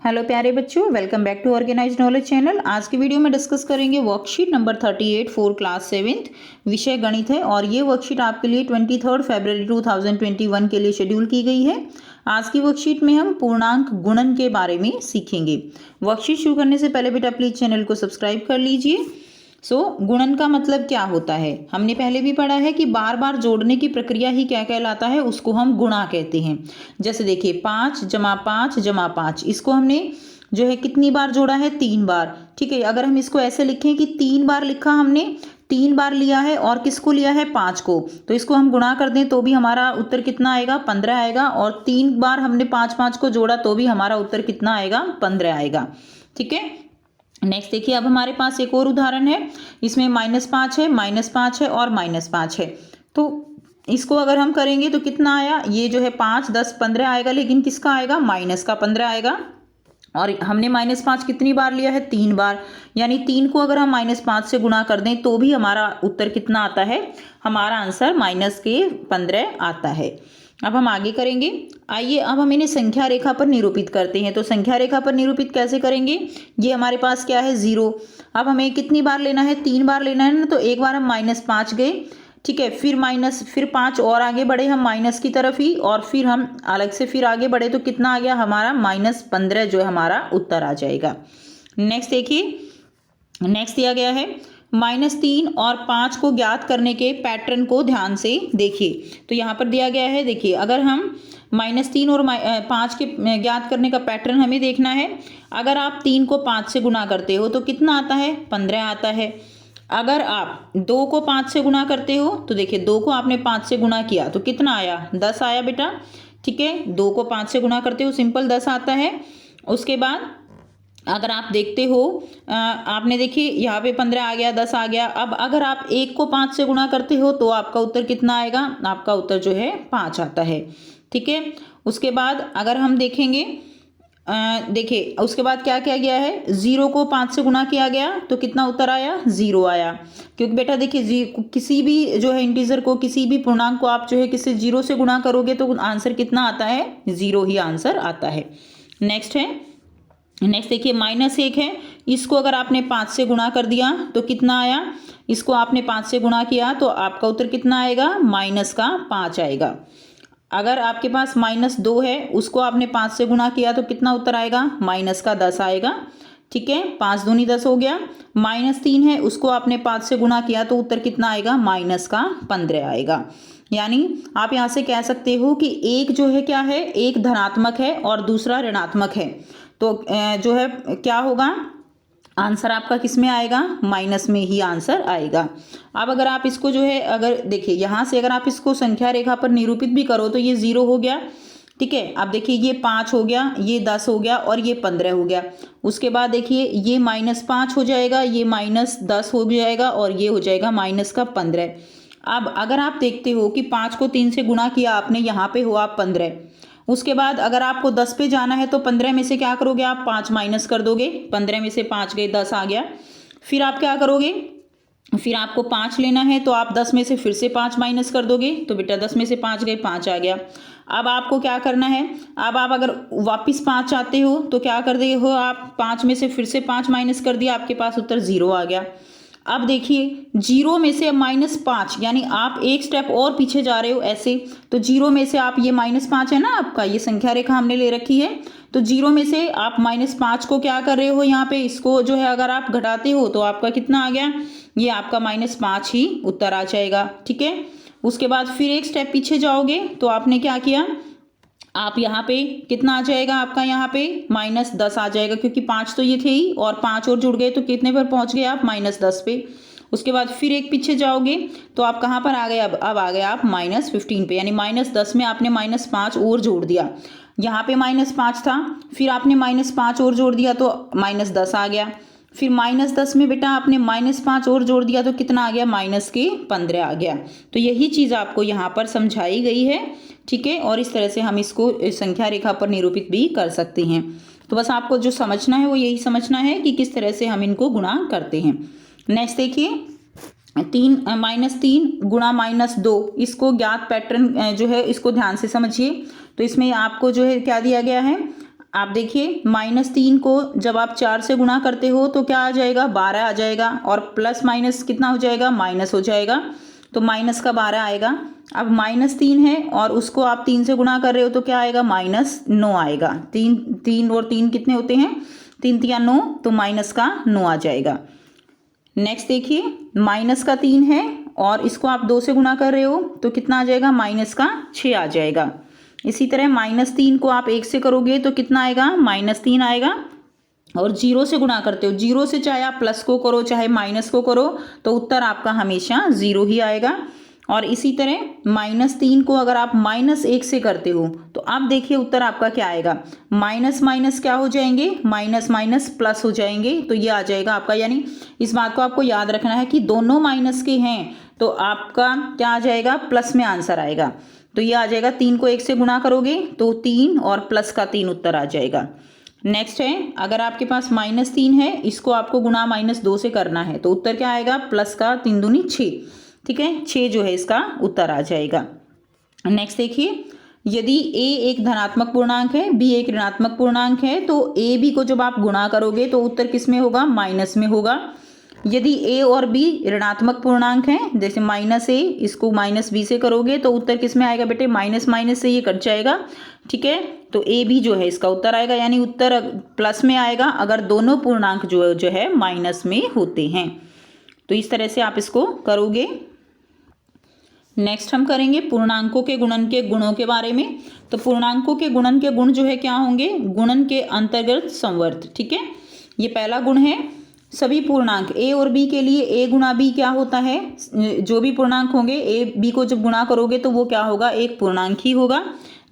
Hello प्यारे बच्चों, welcome back to organised knowledge channel. आज की वीडियो में डिस्कस करेंगे worksheet number 38 for class 7th। विषय गणित है और ये वर्कशीट आपके लिए 23 फरवरी 2021 के लिए शेड्यूल की गई है। आज की वर्कशीट में हम पूर्णांक गुणन के बारे में सीखेंगे। वर्कशीट शुरू करने से पहले बेटा प्लीज चैनल को सब्सक्राइब कर लीजिए। गुणन का मतलब क्या होता है, हमने पहले भी पढ़ा है कि बार बार जोड़ने की प्रक्रिया ही क्या कहलाता है, उसको हम गुणा कहते हैं। जैसे देखिए 5 जमा 5 जमा 5, इसको हमने जो है कितनी बार जोड़ा है, 3 बार। ठीक है, अगर हम इसको ऐसे लिखें कि 3 बार लिखा, हमने 3 बार लिया है और किसको लिया है, 5 को, तो इसको हम गुणा कर दें तो भी हमारा उत्तर कितना आएगा, 15 आएगा। और 3 बार हमने 5 को जोड़ा तो भी हमारा उत्तर कितना आएगा, 15 आएगा। ठीक है, नेक्स्ट देखिए, अब हमारे पास एक और उदाहरण है। इसमें -5 है, -5 है और -5 है। तो इसको अगर हम करेंगे तो कितना आया, ये जो है 5 10 15 आएगा, लेकिन किसका आएगा, माइनस का 15 आएगा। और हमने -5 कितनी बार लिया है, 3 बार, यानी 3 को अगर हम -5 से गुणा कर दें तो भी हमारा उत्तर कितना आता है, हमारा आंसर -15 आता है। अब हम आगे करेंगे। आइए अब हम इन्हें संख्या रेखा पर निरूपित करते हैं। तो संख्या रेखा पर निरूपित कैसे करेंगे, ये हमारे पास क्या है, 0। अब हमें कितनी बार लेना है, 3 बार लेना है ना, तो एक बार हम -5 गए, ठीक है, फिर 5 और आगे बढ़े हम माइनस की तरफ ही, और फिर हम अलग से फिर आगे बढ़े तो कितना आ गया हमारा, -15 जो है हमारा उत्तर आ जाएगा। नेक्स्ट देखिए, नेक्स्ट दिया गया है -3 और 5 को ज्ञात करने के पैटर्न को ध्यान से देखिए। तो यहाँ पर दिया गया है, देखिए अगर हम -3 और 5 के ज्ञात करने का पैटर्न हमें देखना है। अगर आप 3 को 5 से गुणा करते हो तो कितना आता है, 15 आता है। अगर आप 2 को 5 से गुणा करते हो तो देखिए 2 को आपने 5 से गुणा किया तो कितना आया, 10 आया बेटा। ठीक है, 2 को 5 से गुणा करते हो, सिंपल 10 आता है। उसके बाद अगर आप देखते हो, आपने देखिए यहाँ पे 15 आ गया, 10 आ गया। अब अगर आप 1 को 5 से गुणा करते हो तो आपका उत्तर कितना आएगा, आपका उत्तर जो है 5 आता है। ठीक है, उसके बाद अगर हम देखेंगे, देखिए उसके बाद क्या किया गया है, 0 को 5 से गुणा किया गया तो कितना उत्तर आया, 0 आया। क्योंकि बेटा देखिए किसी भी जो है इंटीजर को, किसी भी पूर्णांक को आप जो है किसी 0 से गुणा करोगे तो आंसर कितना आता है, 0 ही आंसर आता है। नेक्स्ट देखिए -1 है, इसको अगर आपने 5 से गुणा कर दिया तो कितना आया, इसको आपने 5 से गुणा किया तो आपका उत्तर कितना आएगा, -5 आएगा। अगर आपके पास -2 है, उसको आपने 5 से गुणा किया तो कितना उत्तर आएगा, -10 आएगा। ठीक है, 5 दूनी 10 हो गया। -3 है, उसको आपने 5 से गुणा किया तो उत्तर कितना आएगा, -15 आएगा। यानी आप यहाँ से कह सकते हो कि एक जो है क्या है, एक धनात्मक है और दूसरा ऋणात्मक है। तो जो है क्या होगा, आंसर आपका किस में आएगा, माइनस में ही आंसर आएगा। अब अगर आप इसको जो है, अगर देखिए यहाँ से अगर आप इसको संख्या रेखा पर निरूपित भी करो तो ये 0 हो गया। ठीक है, अब देखिए ये 5 हो गया, ये 10 हो गया और ये 15 हो गया। उसके बाद देखिए ये -5 हो जाएगा, ये -10 हो जाएगा और ये हो जाएगा -15। अब अगर आप देखते हो कि 5 को 3 से गुणा किया आपने, यहाँ पे हो आप 15। उसके बाद अगर आपको 10 पे जाना है तो 15 में से क्या करोगे, आप 5 माइनस कर दोगे। 15 में से 5 गए, 10 आ गया। फिर आप क्या करोगे, फिर आपको 5 लेना है तो आप 10 में से फिर से 5 माइनस कर दोगे, तो बेटा 10 में से 5 गए, 5 आ गया। अब आपको क्या करना है, अब आप अगर वापस 5 चाहते हो तो क्या कर दे हो आप, 5 में से फिर से 5 माइनस कर दिया, आपके पास उत्तर 0 आ गया। अब देखिए 0 में से -5, यानी आप एक स्टेप और पीछे जा रहे हो ऐसे। तो 0 में से आप, ये -5 है ना आपका, ये संख्या रेखा हमने ले रखी है। तो 0 में से आप -5 को क्या कर रहे हो, यहाँ पे इसको जो है अगर आप घटाते हो तो आपका कितना आ गया, ये आपका -5 ही उत्तर आ जाएगा। ठीक है, उसके बाद फिर एक स्टेप पीछे जाओगे तो आपने क्या किया, आप यहाँ पे कितना आ जाएगा आपका, यहाँ पे -10 आ जाएगा, क्योंकि 5 तो ये थे ही और 5 और जुड़ गए तो कितने पर पहुँच गए आप, -10 पे। उसके बाद फिर एक पीछे जाओगे तो आप कहाँ पर आ गए, अब आ गए आप -15 पे, यानी -10 में आपने -5 और जोड़ दिया। यहाँ पे -5 था, फिर आपने -5 और जोड़ दिया तो -10 आ गया। फिर -10 में बेटा आपने -5 और जोड़ दिया तो कितना आ गया, -15 आ गया। तो यही चीज़ आपको यहाँ पर समझाई गई है। ठीक है, और इस तरह से हम इसको संख्या रेखा पर निरूपित भी कर सकते हैं। तो बस आपको जो समझना है वो यही समझना है कि किस तरह से हम इनको गुणा करते हैं। नेक्स्ट देखिए, -3 गुणा -2, इसको ज्ञात पैटर्न जो है इसको ध्यान से समझिए। तो इसमें आपको जो है क्या दिया गया है, आप देखिए -3 को जब आप 4 से गुणा करते हो तो क्या आ जाएगा, 12 आ जाएगा, और प्लस माइनस कितना हो जाएगा, माइनस हो जाएगा, तो माइनस का 12 आएगा। अब -3 है और उसको आप 3 से गुणा कर रहे हो तो क्या आएगा, -9 आएगा। 3 और 3 कितने होते हैं, 3 तिया 9, तो माइनस का 9 आ जाएगा। नेक्स्ट देखिए, -3 है और इसको आप 2 से गुणा कर रहे हो तो कितना आ जाएगा, -6 आ जाएगा। इसी तरह -3 को आप 1 से करोगे तो कितना आएगा, -3 आएगा, और 0 से गुणा करते हो, 0 से चाहे आप प्लस को करो चाहे माइनस को करो तो उत्तर आपका हमेशा 0 ही आएगा। और इसी तरह -3 को अगर आप -1 से करते हो तो आप देखिए उत्तर आपका क्या आएगा, माइनस माइनस क्या हो जाएंगे, माइनस माइनस प्लस हो जाएंगे, तो ये आ जाएगा आपका। यानी इस बात को आपको याद रखना है कि दोनों माइनस के हैं तो आपका क्या आ जाएगा, प्लस में आंसर आएगा। तो ये आ जाएगा, 3 को 1 से गुणा करोगे तो 3 और प्लस का 3 उत्तर आ जाएगा। नेक्स्ट है, अगर आपके पास -3 है, इसको आपको गुणा -2 से करना है तो उत्तर क्या आएगा, प्लस का 3 दूनी 6, ठीक है, 6 जो है इसका उत्तर आ जाएगा। नेक्स्ट देखिए, यदि a एक धनात्मक पूर्णांक है, b एक ऋणात्मक पूर्णांक है, तो a b को जब आप गुणा करोगे तो उत्तर किस में होगा, माइनस में होगा। यदि a और b ऋणात्मक पूर्णांक हैं, जैसे -a इसको -b से करोगे तो उत्तर किस में आएगा बेटे, माइनस माइनस से ये कट जाएगा, ठीक है, तो a b जो है इसका उत्तर आएगा। यानी उत्तर प्लस में आएगा अगर दोनों पूर्णांक जो है माइनस में होते हैं। तो इस तरह से आप इसको करोगे। नेक्स्ट हम करेंगे पूर्णांकों के गुणन के गुणों के बारे में। तो पूर्णांकों के गुणन के गुण जो है क्या होंगे, गुणन के अंतर्गत संवर्त, ठीक है, ये पहला गुण है। सभी पूर्णांक a और b के लिए a गुणा b क्या होता है, जो भी पूर्णांक होंगे a b को जब गुणा करोगे तो वो क्या होगा, एक पूर्णांक ही होगा।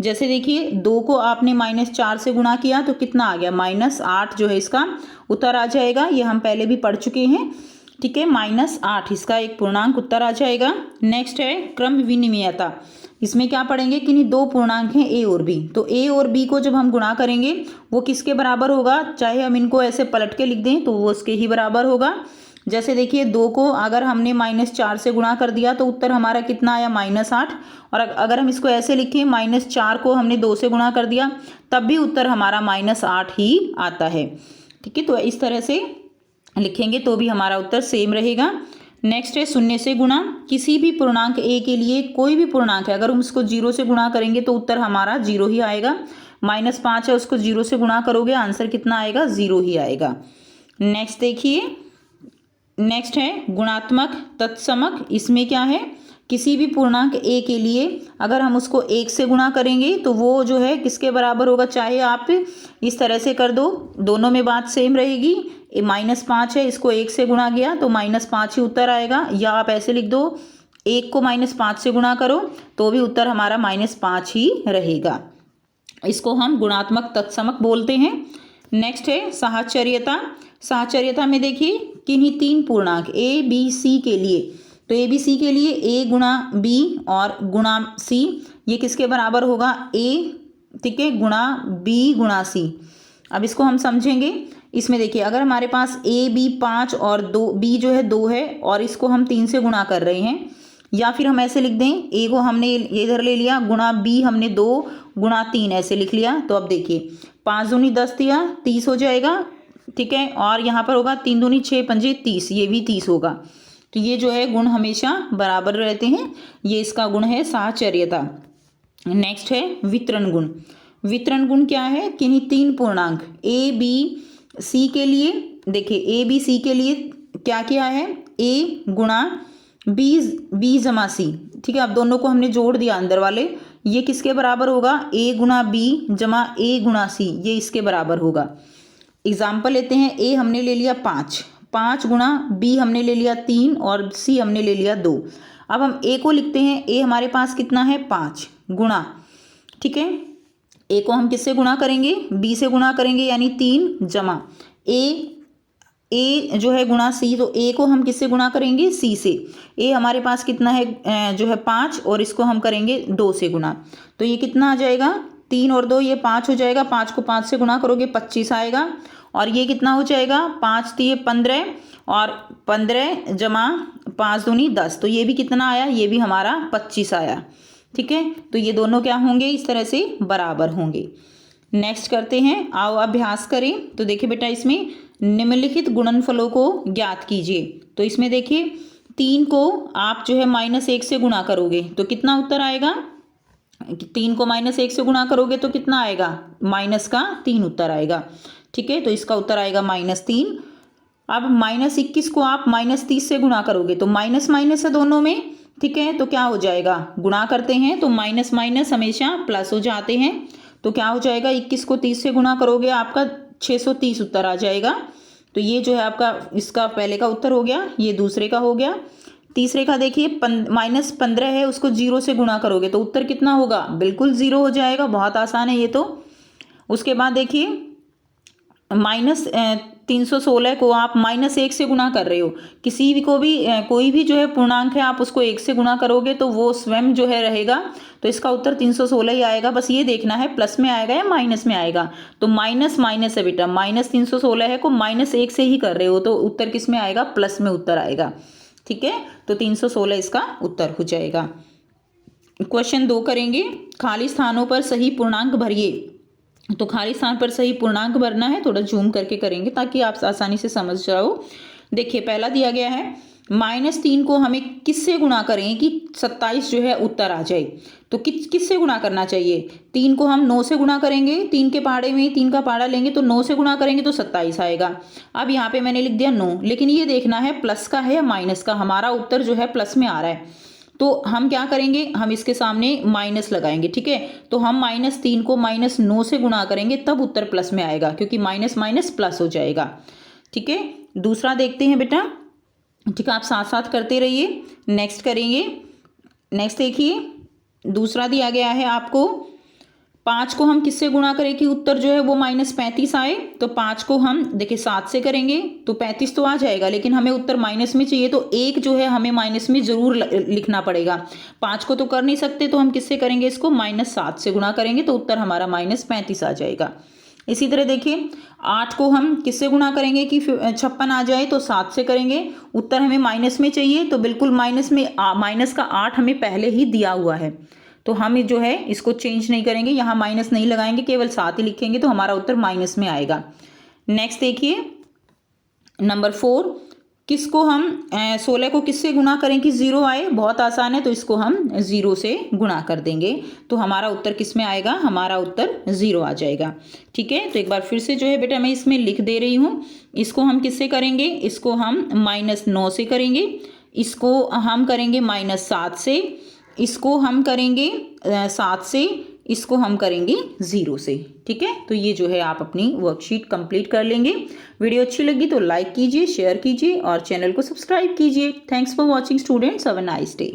जैसे देखिए 2 को आपने -4 से गुणा किया तो कितना आ गया, -8 जो है इसका उत्तर आ जाएगा। ये हम पहले भी पढ़ चुके हैं, ठीक है, -8 इसका एक पूर्णांक उत्तर आ जाएगा। नेक्स्ट है क्रम विनिमयता। इसमें क्या पढ़ेंगे कि नहीं, 2 पूर्णांक हैं a और b, तो a और b को जब हम गुणा करेंगे वो किसके बराबर होगा, चाहे हम इनको ऐसे पलट के लिख दें तो वो उसके ही बराबर होगा। जैसे देखिए 2 को अगर हमने -4 से गुणा कर दिया तो उत्तर हमारा कितना आया, -8, और अगर हम इसको ऐसे लिखें -4 को हमने 2 से गुणा कर दिया तब भी उत्तर हमारा -8 ही आता है, ठीक है। तो इस तरह से लिखेंगे तो भी हमारा उत्तर सेम रहेगा। नेक्स्ट है शून्य से गुणा। किसी भी पूर्णांक a के लिए कोई भी पूर्णांक है अगर हम उसको 0 से गुणा करेंगे तो उत्तर हमारा 0 ही आएगा। -5 है, उसको 0 से गुणा करोगे आंसर कितना आएगा, 0 ही आएगा। नेक्स्ट देखिए, नेक्स्ट है गुणात्मक तत्समक। इसमें क्या है, किसी भी पूर्णांक a के लिए अगर हम उसको 1 से गुणा करेंगे तो वो जो है किसके बराबर होगा, चाहे आप इस तरह से कर दो, दोनों में बात सेम रहेगी। -5 है, इसको 1 से गुणा किया तो -5 ही उत्तर आएगा, या आप ऐसे लिख दो 1 को -5 से गुणा करो तो भी उत्तर हमारा -5 ही रहेगा। इसको हम गुणात्मक तत्समक बोलते हैं। नेक्स्ट है साहचर्यता। साहचर्यता में देखिए किन्हीं 3 पूर्णांक a b c के लिए, तो a b c के लिए a गुणा b और गुणा c ये किसके बराबर होगा, a, ठीक है, गुणा b गुणा c। अब इसको हम समझेंगे। इसमें देखिए अगर हमारे पास a b 5 और 2 b जो है 2 है और इसको हम 3 से गुणा कर रहे हैं, या फिर हम ऐसे लिख दें a को हमने इधर ले लिया गुणा b हमने 2 गुणा 3 ऐसे लिख लिया। तो अब देखिए 5 दूनी 10 दिया 30 हो जाएगा, ठीक है, और यहाँ पर होगा 3 दूनी 6 पंजे 30, ये भी 30 होगा। तो ये जो है गुण हमेशा बराबर रहते हैं, ये इसका गुण है साहचर्यता। नेक्स्ट है वितरण गुण। वितरण गुण क्या है, किन्हीं 3 पूर्णांक a b c के लिए, देखिए a b c के लिए क्या किया है, a गुणा b जमा c, ठीक है। अब दोनों को हमने जोड़ दिया अंदर वाले, ये किसके बराबर होगा, a गुणा b जमा a गुणा c, ये इसके बराबर होगा। एग्जाम्पल लेते हैं, a हमने ले लिया 5 गुणा b हमने ले लिया 3 और c हमने ले लिया 2। अब हम a को लिखते हैं, a हमारे पास कितना है 5 गुणा, ठीक है, a को हम किससे गुणा करेंगे, b से गुणा करेंगे यानी 3 जमा a जो है गुणा c, तो a को हम किससे गुणा करेंगे, c से। a हमारे पास कितना है जो है 5 और इसको हम करेंगे 2 से गुणा, तो ये कितना आ जाएगा, 3 और 2 ये 5 हो जाएगा, 5 को 5 से गुणा करोगे 25 आएगा, और ये कितना हो जाएगा 5 3 15 और 15 जमा 5 दूनी 10, तो ये भी कितना आया, ये भी हमारा 25 आया, ठीक है। तो ये दोनों क्या होंगे, इस तरह से बराबर होंगे। नेक्स्ट करते हैं, आओ अभ्यास करें। तो देखिए बेटा, इसमें निम्नलिखित गुणनफलों को ज्ञात कीजिए। तो इसमें देखिए 3 को आप जो है -1 से गुणा करोगे तो कितना उत्तर आएगा। 3 को -1 से गुणा करोगे तो कितना आएगा, -3 उत्तर आएगा। ठीक है, तो इसका उत्तर आएगा -3। अब -21 को आप -30 से गुणा करोगे तो माइनस माइनस है दोनों में। ठीक है, तो क्या हो जाएगा, गुणा करते हैं तो माइनस माइनस हमेशा प्लस हो जाते हैं। तो क्या हो जाएगा, 21 को 30 से गुणा करोगे आपका 630 उत्तर आ जाएगा। तो ये जो है आपका इसका पहले का उत्तर हो गया, ये दूसरे का हो गया। तीसरे का देखिए -15 है, उसको 0 से गुणा करोगे तो उत्तर कितना होगा, बिल्कुल 0 हो जाएगा। बहुत आसान है ये तो। उसके बाद देखिए -316 को आप -1 से गुणा कर रहे हो। किसी भी को भी कोई भी जो है पूर्णांक है आप उसको 1 से गुणा करोगे तो वो स्वयं जो है रहेगा। तो इसका उत्तर 316 ही आएगा। बस ये देखना है प्लस में आएगा या माइनस में आएगा। तो माइनस माइनस है बेटा, -316 है को -1 से ही कर रहे हो तो उत्तर किस में आएगा, प्लस में उत्तर आएगा। ठीक है, तो 316 इसका उत्तर हो जाएगा। क्वेश्चन 2 करेंगे, खाली स्थानों पर सही पूर्णांक भरिए। तो खाली स्थान पर सही पूर्णांक भरना है, थोड़ा जूम करके करेंगे ताकि आप आसानी से समझ जाओ। देखिए पहला दिया गया है -3 को हमें किससे गुणा करें कि 27 जो है उत्तर आ जाए। तो किससे गुणा करना चाहिए, 3 को हम 9 से गुणा करेंगे। 3 के पाड़े में 3 का पाड़ा लेंगे तो 9 से गुणा करेंगे तो 27 आएगा। अब यहाँ पे मैंने लिख दिया 9, लेकिन ये देखना है प्लस का है या माइनस का। हमारा उत्तर जो है प्लस में आ रहा है तो हम क्या करेंगे, हम इसके सामने माइनस लगाएंगे। ठीक है, तो हम -3 को -9 से गुणा करेंगे तब उत्तर प्लस में आएगा, क्योंकि माइनस माइनस प्लस हो जाएगा। ठीक है, दूसरा देखते हैं बेटा। ठीक है, आप साथ साथ करते रहिए। नेक्स्ट करेंगे। नेक्स्ट देखिए, दूसरा दिया गया है आपको 5 को हम किससे गुणा करें कि उत्तर जो है वो -35 आए। तो 5 को हम देखिए 7 से करेंगे तो 35 तो आ जाएगा, लेकिन हमें उत्तर माइनस में चाहिए तो 1 जो है हमें माइनस में जरूर लिखना पड़ेगा। 5 को तो कर नहीं सकते तो हम किससे करेंगे, इसको -7 से गुणा करेंगे तो उत्तर हमारा -35 आ जाएगा। इसी तरह देखिए 8 को हम किससे गुणा करेंगे कि 56 आ जाए तो 7 से करेंगे। उत्तर हमें माइनस में चाहिए तो बिल्कुल माइनस में माइनस का 8 हमें पहले ही दिया हुआ है तो हम जो है इसको चेंज नहीं करेंगे, यहाँ माइनस नहीं लगाएंगे, केवल 7 ही लिखेंगे तो हमारा उत्तर माइनस में आएगा। नेक्स्ट देखिए नंबर 4, किसको हम 16 को किससे गुणा करें कि 0 आए। बहुत आसान है, तो इसको हम 0 से गुणा कर देंगे तो हमारा उत्तर किस में आएगा, हमारा उत्तर 0 आ जाएगा। ठीक है, तो एक बार फिर से जो है बेटा मैं इसमें लिख दे रही हूँ। इसको हम किससे करेंगे, इसको हम -9 से करेंगे, इसको हम करेंगे -7 से, इसको हम करेंगे 7 से, इसको हम करेंगे 0 से। ठीक है, तो ये जो है आप अपनी वर्कशीट कंप्लीट कर लेंगे। वीडियो अच्छी लगी तो लाइक कीजिए, शेयर कीजिए और चैनल को सब्सक्राइब कीजिए। Thanks for watching students, have a nice day.